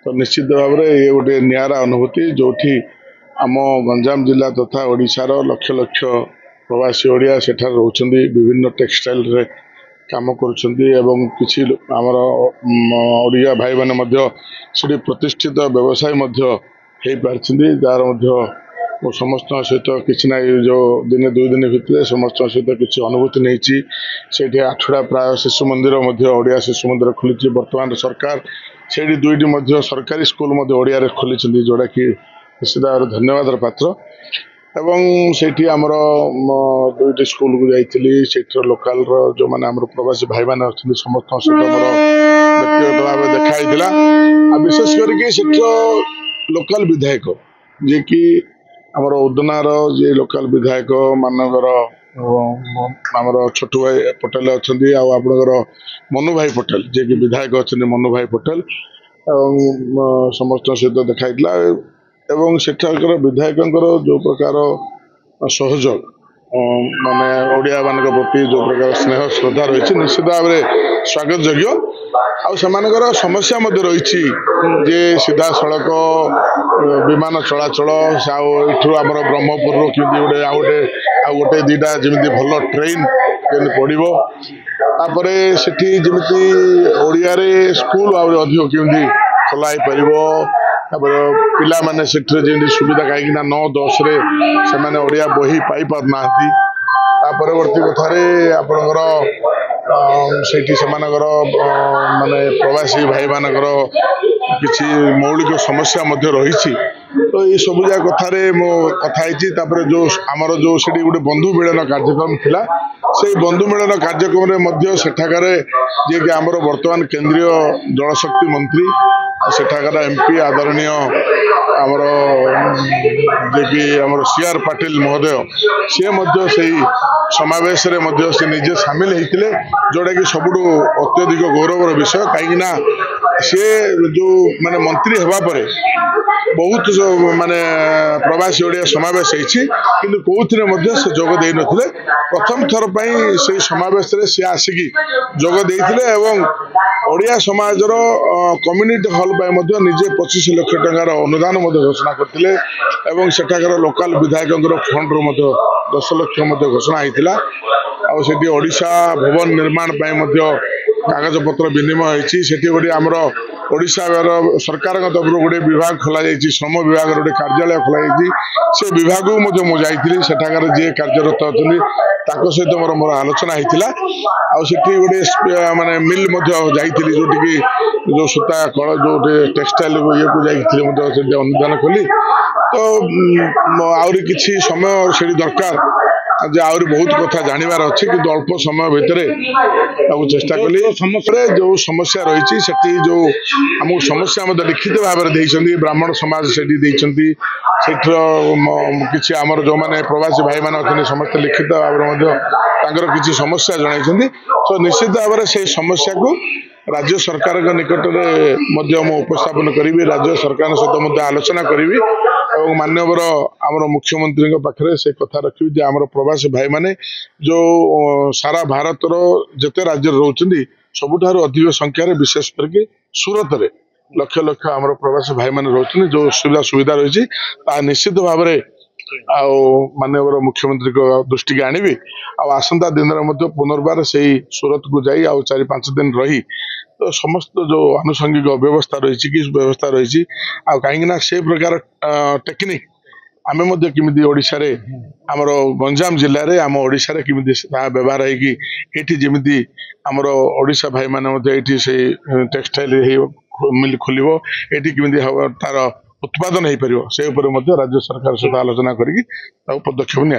तो निश्चित भाव में ये गोटे निरा अनुभूति जो आम गंजाम जिला तथा ओडिशार लक्ष लक्ष प्रवासी ओडिया सेठार रोचंदी विभिन्न टेक्सटाइल रे काम करुँच किसी आमर ओडिया भाई मैंने प्रतिष्ठित व्यवसाय हो पार्टी जार समस्त सहित किसी ना जो दिने दुई दिन भितर समस्त सहित किसी अनुभूति नहीं आठुड़ा प्राय शिशु मंदिर ओडिया शिशु मंदिर खोली बर्तमान सरकार से दुईटी सरकारी स्कूल ओडिया खोली जोड़ा कि निश्चित भाव धन्यवाद पात्र एवं से आमर दुईटी स्कूल को जाइली लोकाल जो मैंने आम प्रवासी भाई मैंने अच्छा समस्त सहित मोर व्यक्तिगत भाव देखाई विशेष करके लोकाल विधायक जी की आमर उदनार जे लोकाल विधायक मानकर आमर छोटू भाई पटेल अच्छा आपणकर मनु भाई पटेल जे कि विधायक अच्छा मनु भाई पटेल समस्त सहित देखाई एवं सेठाकर विधायक जो प्रकार सहयोग माने ओडिया मान प्रति जो प्रकार स्नेह श्रद्धा रही निश्चित भाव में स्वागत योग्य आर समस्या रही जे सीधा सड़क विमान चलाचल आमर ब्रह्मपुर गोटे गोटे दीटा जमी भल ट्रेन पड़ो तापर से ओडिया स्कूल अधिक केमी खोला पार पिला माने जमी सुविधा कहीं 9-10 से ओडिया बही पाई पारना परवर्ती कथार आपणकर माने प्रवासी भाई मानकर किसी मौलिक समस्या रही तो ये सब जा कथार मो कथा जो आमर जो गोटे बंधु मिलन कार्यक्रम थिला से बंधु मिलन कार्यक्रम सेठाकार जी कि आमर वर्तमान केंद्रीय जलशक्ति मंत्री सेठाकार एमपी आदरणीय आमर जे कि आमर सीआर पाटिल महोदय सी समावेश से निजे सामिल होते जोटा कि सबुठ अत्यधिक गौरवर विषय कहीं सी जो माने मंत्री हवा परे बहुत माने प्रवासी ओडिया समावेश होती कौन से जोग दे नथिले प्रथम थर से समावेश सी आसिकी जोग देते एवं ओडिया समाजर कम्युनिटी हॉल निजे 25 लाख टंकार अनुदान घोषणा करते एवं सेठाकर लोकाल विधायक फंड रू 10 लाख घोषणा होता आठी ओडिशा भवन निर्माण कागज पत्र विनिमय होती गोटे आमर ओडिशा सरकार तरफ गोटे विभाग खोल श्रम विभाग गोटे कार्यालय खोल से विभाग को जाइली सेठाकार जी कार्यरत अच्छा सहित मोर आलोचना होता गोटे माने मिल जाइली जोटि जो सूता कल जो टेक्सटाइल ये को जाइली अनुदान खोली तो आहरी किसी समय से दरकार आज आहरी बहुत कथा जानवर अच्छी कि अल्प समय भितर चेष्टा कली समस्या जो समस्या रही जो आमको समस्या लिखित भाव में ब्राह्मण समाज से किसी आमर जो मैंने प्रवासी भाई मैंने समस्त लिखित भाव में किसी समस्या जन तो निश्चित भाव में से समस्या को राज्य सरकार निकट में उपस्थापन करी राज्य सरकार सहित आलोचना करी और माननीय आमर मुख्यमंत्री पाखे से कथा रखी आमर प्रवासी भाई माने जो सारा भारत जिते राज्य रोचंदी सबुठार अधिक संख्यार विशेष करके सूरत रे लक्ष लक्ष आमर प्रवासी भाई माने रोचंदी जो सुविधा रही निश्चित भाव में माननीय मुख्यमंत्री को दृष्टि की आनिबी आसंता दिन पुनर्बार से सूरत को जाई 4-5 दिन रही तो समस्त जो आनुषंगिक व्यवस्था रही कि व्यवस्था रही कहीं से प्रकार टेक्निक आमे किमिदी ओडिशा रे आमर गंजाम जिले में आम ओडिशा रे किमिदी व्यवहार है जमी आमर ओडिशा भाई माने से टेक्सटाइल मिल खोल ये तार उत्पादन हो पार से राज्य सरकार सहित आलोचना करके पदक्षेप नि